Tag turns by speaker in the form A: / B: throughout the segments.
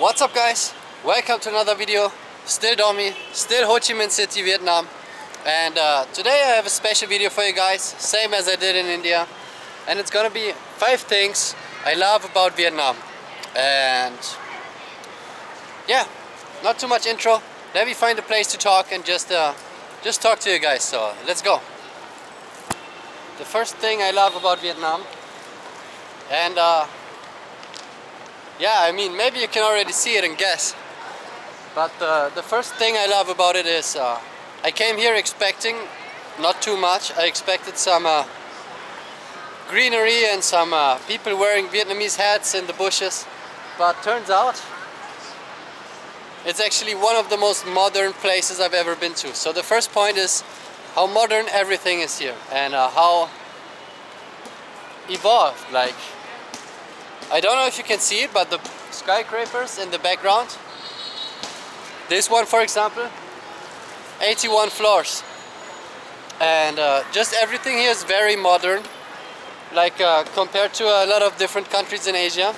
A: What's up guys? Welcome to another video. Still Domi, still Ho Chi Minh City, Vietnam. And today I have a special video for you guys, same as I did in India. And it's gonna be 5 things I love about Vietnam. And yeah, not too much intro. Let me find a place to talk and just talk to you guys. So let's go. The first thing I love about Vietnam, and yeah, I mean, maybe you can already see it and guess. But the first thing I love about it is I came here expecting not too much. I expected some greenery and some people wearing Vietnamese hats in the bushes. But turns out it's actually one of the most modern places I've ever been to. So the first point is how modern everything is here and how evolved. Like, I don't know if you can see it, but the skyscrapers in the background, this one for example, 81 floors, and just everything here is very modern, like compared to a lot of different countries in Asia.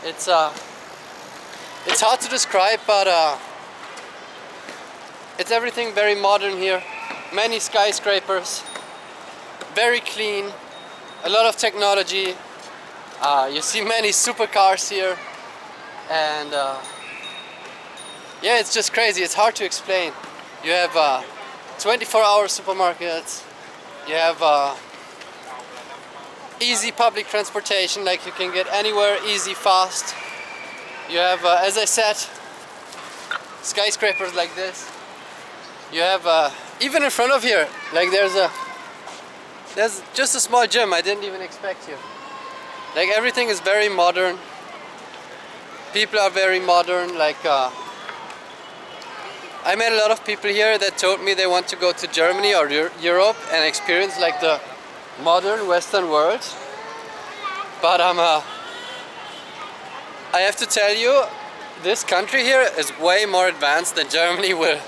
A: It's hard to describe, but it's everything very modern here. Many skyscrapers, very clean, a lot of technology. You see many supercars here, and yeah, it's just crazy. It's hard to explain. You have 24-hour supermarkets. You have easy public transportation, like you can get anywhere easy, fast. You have, as I said, skyscrapers like this. You have even in front of here, like there's just a small gym. I didn't even expect here. Like, everything is very modern. People are very modern. Like I met a lot of people here that told me they want to go to Germany or Europe and experience like the modern Western world. But I have to tell you, this country here is way more advanced than Germany will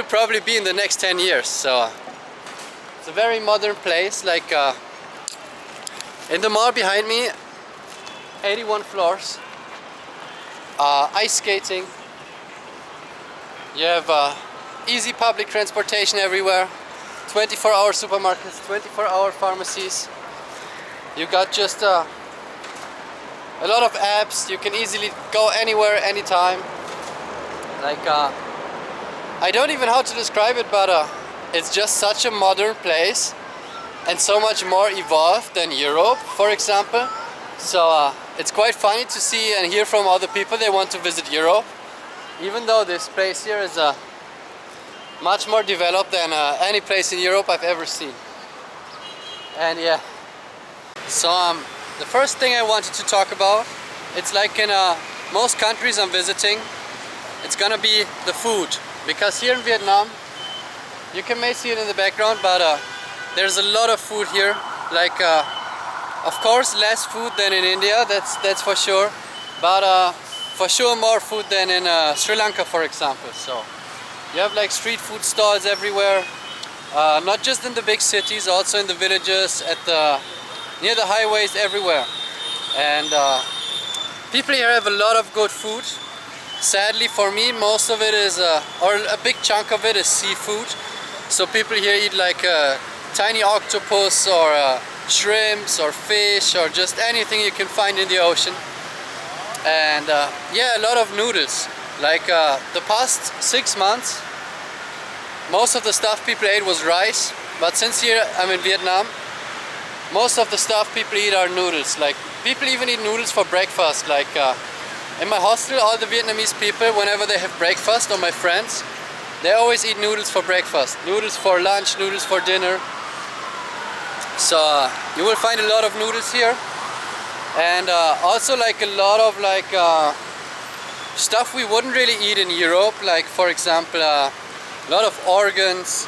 A: probably be in the next 10 years. So it's a very modern place. Like in the mall behind me, 81 floors, ice skating. You have easy public transportation everywhere, 24-hour supermarkets, 24-hour pharmacies. You got just a lot of apps. You can easily go anywhere, anytime. Like I don't even know how to describe it, but it's just such a modern place and so much more evolved than Europe, for example. So it's quite funny to see and hear from other people they want to visit Europe, even though this place here is much more developed than any place in Europe I've ever seen. And yeah, so the first thing I wanted to talk about, it's like in most countries I'm visiting, it's gonna be the food. Because here in Vietnam, you may see it in the background, but there's a lot of food here. Like of course less food than in India, that's for sure, but for sure more food than in Sri Lanka, for example. So you have like street food stalls everywhere, not just in the big cities, also in the villages, near the highways, everywhere. And people here have a lot of good food. Sadly for me, most of it is, or a big chunk of it is seafood. So people here eat like tiny octopus or shrimps or fish or just anything you can find in the ocean. And yeah, a lot of noodles. Like the past 6 months, most of the stuff people ate was rice. But since here I'm in Vietnam, most of the stuff people eat are noodles. Like, people even eat noodles for breakfast. Like in my hostel, all the Vietnamese people, whenever they have breakfast, or my friends, they always eat noodles for breakfast, noodles for lunch, noodles for dinner. So you will find a lot of noodles here, and also like a lot of like stuff we wouldn't really eat in Europe. Like, for example, a lot of organs,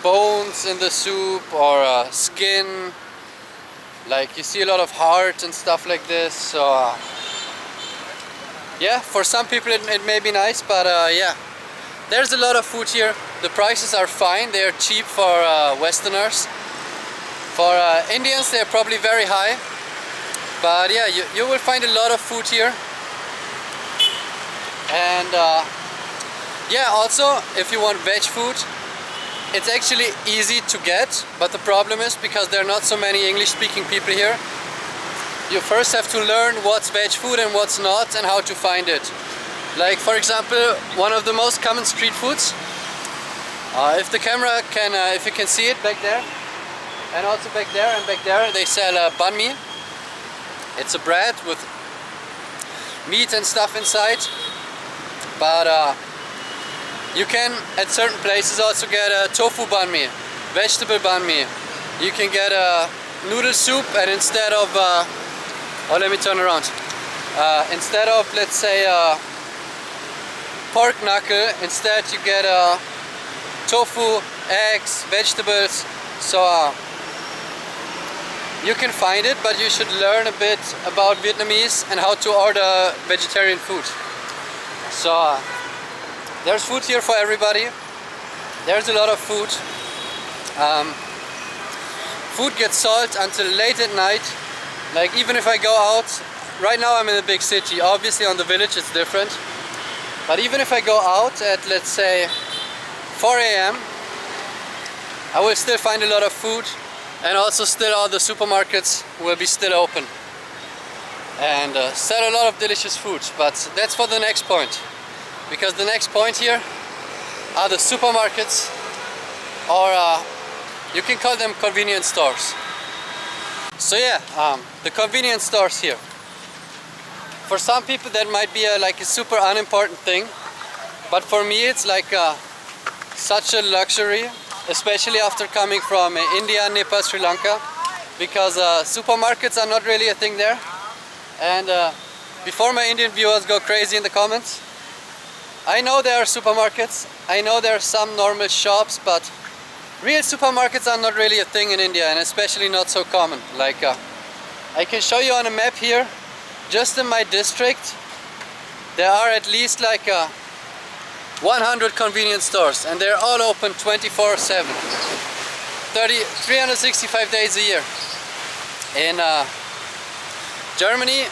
A: bones in the soup, or skin. Like, you see a lot of heart and stuff like this. So yeah, for some people it may be nice, but yeah, there's a lot of food here. The prices are fine, they are cheap for Westerners. For Indians, they're probably very high. But yeah, you will find a lot of food here. And yeah, also if you want veg food, it's actually easy to get, but the problem is because there are not so many English speaking people here, you first have to learn what's veg food and what's not and how to find it. Like for example, one of the most common street foods, if the camera can, if you can see it back there, and also back there and back there, they sell banh mi. It's a bread with meat and stuff inside, but you can at certain places also get a tofu banh mi, vegetable banh mi. You can get a noodle soup, and instead of oh, let me turn around. Instead of, let's say, pork knuckle, instead you get tofu, eggs, vegetables. So you can find it, but you should learn a bit about Vietnamese and how to order vegetarian food. So there's food here for everybody. There's a lot of food. Food gets sold until late at night. Like even if I go out, right now I'm in a big city, obviously on the village it's different. But even if I go out at, let's say, 4 AM, I will still find a lot of food, and also still all the supermarkets will be still open and sell a lot of delicious food. But that's for the next point, because the next point here are the supermarkets, or you can call them convenience stores. So yeah, the convenience stores here. For some people that might be like a super unimportant thing, but for me it's like such a luxury, especially after coming from India, Nepal, Sri Lanka, because supermarkets are not really a thing there. And before my Indian viewers go crazy in the comments, I know there are supermarkets, I know there are some normal shops, but real supermarkets are not really a thing in India, and especially not so common. Like I can show you on a map here, just in my district there are at least like 100 convenience stores, and they're all open 24/7, 365 days a year. In Germany,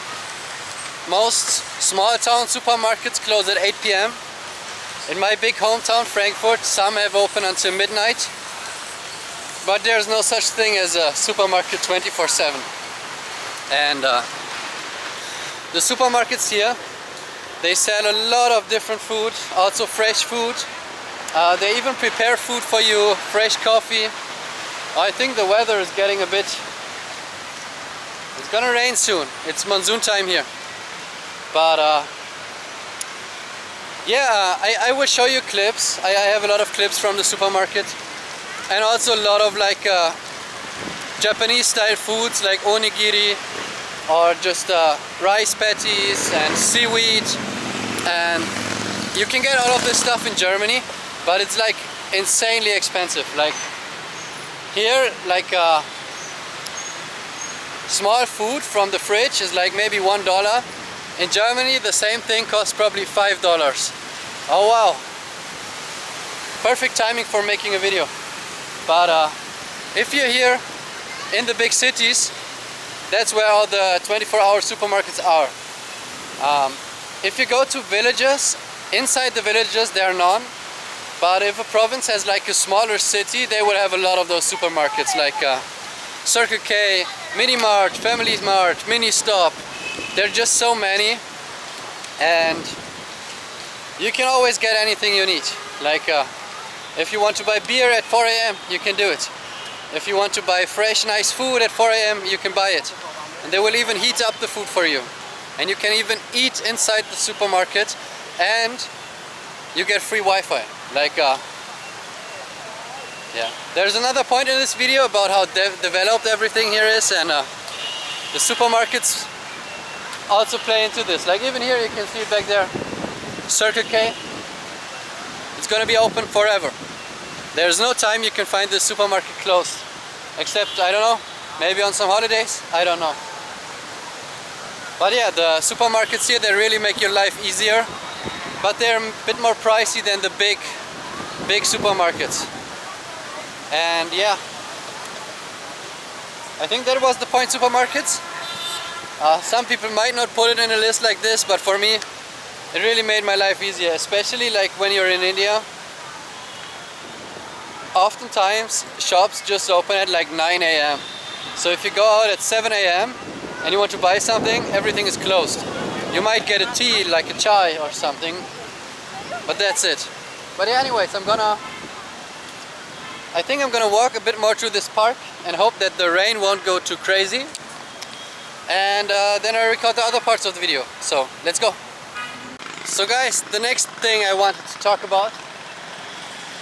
A: most small town supermarkets close at 8 PM. In my big hometown Frankfurt, some have open until midnight. But there's no such thing as a supermarket 24/7. And the supermarkets here, they sell a lot of different food, also fresh food. They even prepare food for you, fresh coffee. I think the weather is getting a bit... It's gonna rain soon. It's monsoon time here. But yeah, I will show you clips. I have a lot of clips from the supermarket. And also a lot of like Japanese style foods like onigiri, or just rice patties and seaweed. And you can get all of this stuff in Germany, but it's like insanely expensive. Like here, like small food from the fridge is like maybe $1. In Germany, the same thing costs probably $5. Oh wow! Perfect timing for making a video. But if you're here in the big cities, that's where all the 24-hour supermarkets are. If you go to villages, inside the villages there are none. But if a province has like a smaller city, they will have a lot of those supermarkets, like Circle K, Mini Mart, Family Mart, Mini Stop. There are just so many, and you can always get anything you need. Like if you want to buy beer at 4 AM, you can do it. If you want to buy fresh, nice food at 4 AM, you can buy it. And they will even heat up the food for you. And you can even eat inside the supermarket, and you get free Wi-Fi. Like, yeah. There's another point in this video about how developed everything here is, and the supermarkets also play into this. Like even here, you can see it back there, Circle K. It's gonna be open forever. There's no time you can find this supermarket closed, except, I don't know, maybe on some holidays, I don't know. But yeah, the supermarkets here, they really make your life easier, but they're a bit more pricey than the big supermarkets. And yeah, I think that was the point, supermarkets. Some people might not put it in a list like this, but for me it really made my life easier, especially like when you're in India. Oftentimes shops just open at like 9 a.m. So if you go out at 7 a.m. and you want to buy something, everything is closed. You might get a tea, like a chai or something, but that's it. But yeah, anyways, I think I'm gonna walk a bit more through this park and hope that the rain won't go too crazy. And then I record the other parts of the video. So let's go. So guys, the next thing I wanted to talk about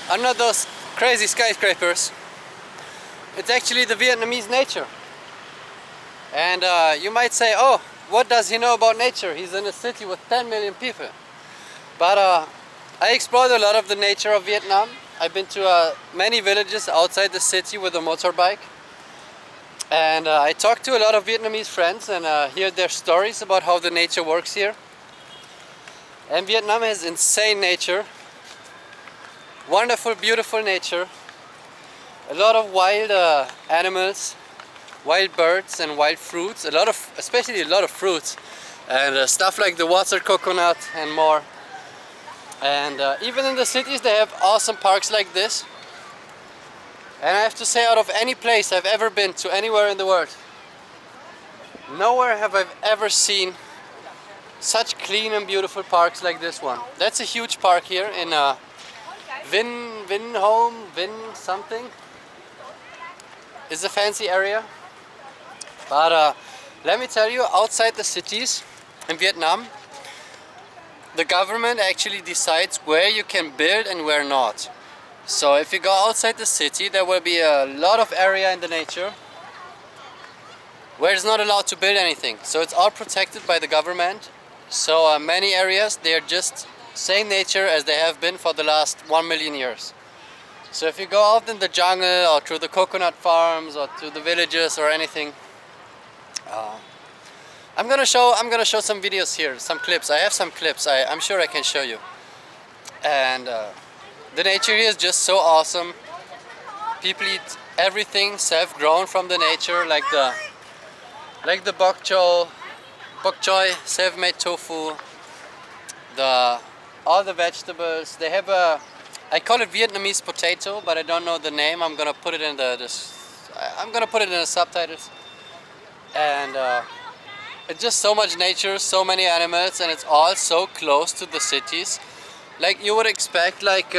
A: are not those crazy skyscrapers. It's actually the Vietnamese nature. And you might say, oh, what does he know about nature? He's in a city with 10 million people. But I explored a lot of the nature of Vietnam. I've been to many villages outside the city with a motorbike. And I talked to a lot of Vietnamese friends and hear their stories about how the nature works here. And Vietnam has insane nature. Wonderful, beautiful nature. A lot of wild animals, wild birds and wild fruits. Especially a lot of fruits. And stuff like the water coconut and more. And even in the cities they have awesome parks like this. And I have to say, out of any place I've ever been to anywhere in the world, nowhere have I ever seen such clean and beautiful parks like this one. That's a huge park here in Vin something. It's a fancy area. But let me tell you, outside the cities in Vietnam, the government actually decides where you can build and where not. So if you go outside the city, there will be a lot of area in the nature where it's not allowed to build anything. So it's all protected by the government. So many areas, they are just same nature as they have been for the last 1 million years. So if you go out in the jungle or through the coconut farms or to the villages or anything, I'm gonna show some videos here, some clips. I have some clips. I'm sure I can show you. And the nature here is just so awesome. People eat everything self-grown from the nature, like the bok choy, self-made tofu, all the vegetables. They have I call it Vietnamese potato, but I don't know the name. I'm gonna put it in the subtitles. And it's just so much nature, so many animals, and it's all so close to the cities. Like you would expect, like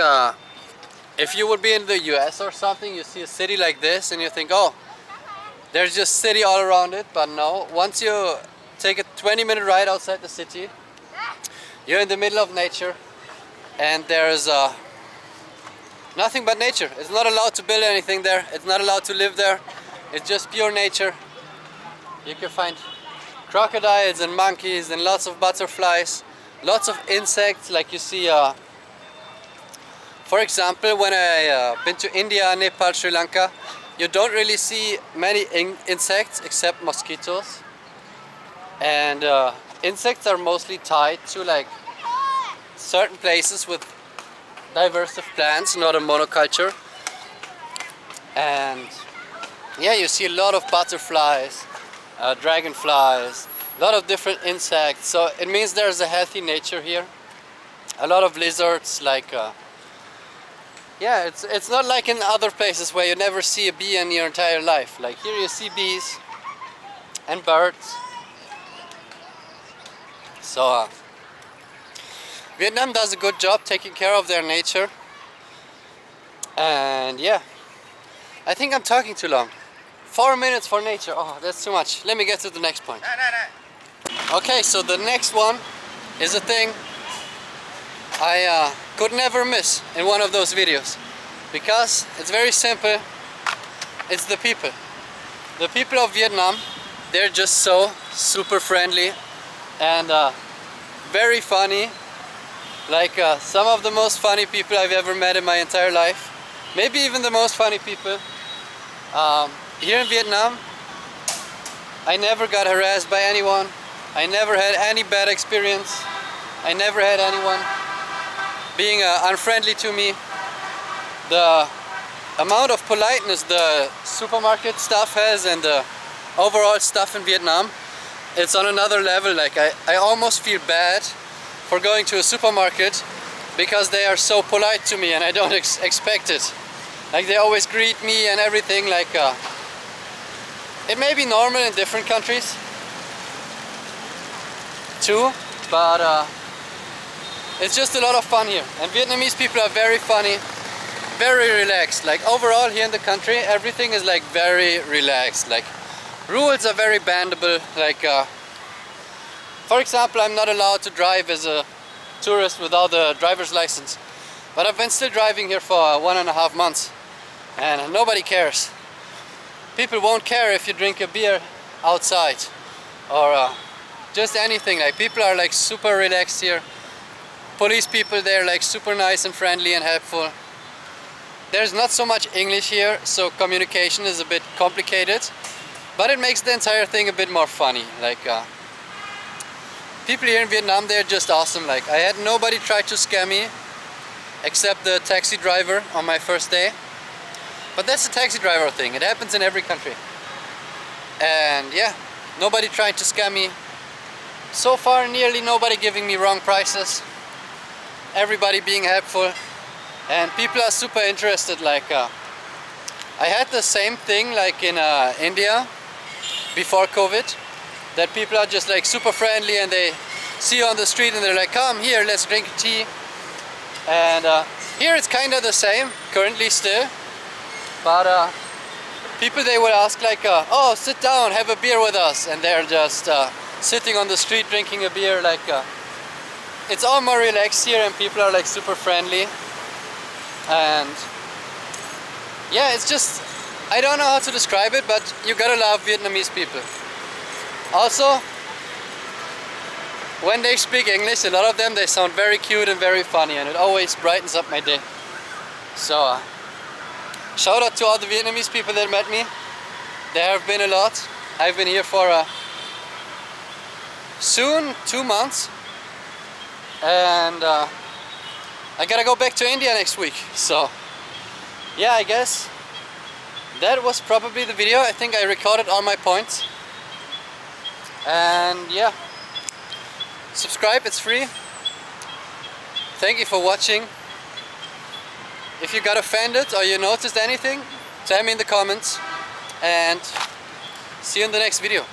A: if you would be in the US or something, you see a city like this and you think, oh, there's just city all around it. But no, once you take a 20-minute ride outside the city, you're in the middle of nature, and there's nothing but nature. It's not allowed to build anything there. It's not allowed to live there. It's just pure nature. You can find crocodiles and monkeys and lots of butterflies, lots of insects, like you see. For example, when I been to India, Nepal, Sri Lanka, you don't really see many insects except mosquitoes. And insects are mostly tied to like certain places with diverse plants, not a monoculture. And yeah, you see a lot of butterflies, dragonflies, a lot of different insects. So it means there's a healthy nature here. A lot of lizards, like yeah, it's not like in other places where you never see a bee in your entire life. Like here you see bees and birds. So Vietnam does a good job taking care of their nature. And yeah, I think I'm talking too long. 4 minutes for nature. Oh, that's too much. Let me get to the next point. Okay, so the next one is a thing I could never miss in one of those videos, because it's very simple. It's the people. The people of Vietnam, they're just so super friendly and very funny. Like some of the most funny people I've ever met in my entire life. Maybe even the most funny people. Here in Vietnam, I never got harassed by anyone. I never had any bad experience. I never had anyone being unfriendly to me. The amount of politeness the supermarket staff has and the overall stuff in Vietnam it's on another level. Like I almost feel bad for going to a supermarket because they are so polite to me and I don't expect it. Like they always greet me and everything. Like it may be normal in different countries too, but it's just a lot of fun here. And Vietnamese people are very funny, very relaxed. Like overall here in the country, everything is like very relaxed. Like rules are very bendable. Like for example, I'm not allowed to drive as a tourist without a driver's license, but I've been still driving here for 1.5 months and nobody cares. People won't care if you drink a beer outside or just anything. Like people are like super relaxed here. Police people, they're like super nice and friendly and helpful. There's not so much English here, so communication is a bit complicated, but it makes the entire thing a bit more funny. Like people here in Vietnam, they're just awesome. Like I had nobody try to scam me except the taxi driver on my first day. But that's a taxi driver thing. It happens in every country. And yeah, nobody tried to scam me. So far, nearly nobody giving me wrong prices. Everybody being helpful. And people are super interested. Like I had the same thing like in India before COVID. That people are just like super friendly and they see you on the street and they're like, come here, let's drink tea. And here it's kind of the same, currently still. But people, they would ask like, oh, sit down, have a beer with us. And they're just sitting on the street drinking a beer. Like it's all more relaxed here and people are like super friendly. And yeah, it's just, I don't know how to describe it, but you gotta love Vietnamese people. Also, when they speak English, a lot of them, they sound very cute and very funny, and it always brightens up my day. So shout out to all the Vietnamese people that met me. There have been a lot. I've been here for soon 2 months, and I gotta go back to India next week. So yeah, I guess that was probably the video. I think I recorded all my points. And yeah, subscribe, it's free. Thank you for watching. If you got offended or you noticed anything, tell me in the comments, and see you in the next video.